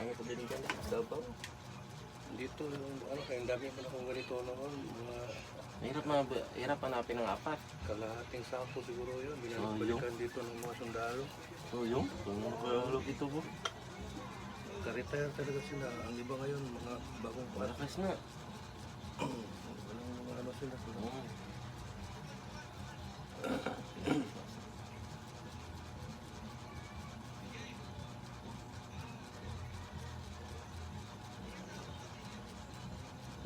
Marami ko din dyan. Davao. Dito, ano, kaya ang dami pa na kung ganito noon, mga Hirap hanapin ng apat. kalahating sampo siguro yun. Oh, Binalik-balikan dito ng mga sundalo. So yung, kung nagkahalog ito po. Ka-retire talaga sila. Ang iba ngayon, mga bagong para. Malakas na. Walang mga ano sila.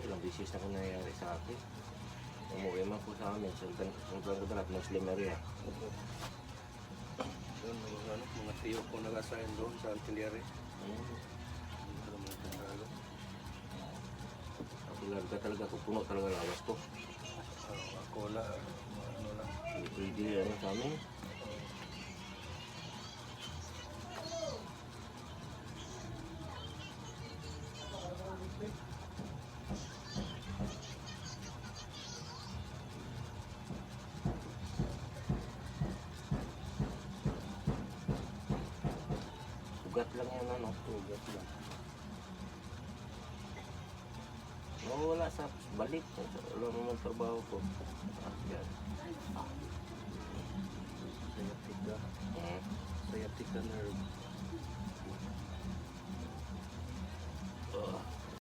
Ilang bisis na kung nangyayari sa akin. Umuwi man po sa amin. Siyempre ko na Muslim area. Yun, mga tiyo ko nag-assign doon sa artillery. Mga sundalo. Ako larga talaga. Puno talaga lawas ko. Ako na, ano lang. Pwede ano sa amin. Ugat lang yan ano. Tugat lang. Wala sa balik. Wala naman trabaho ko. Yan.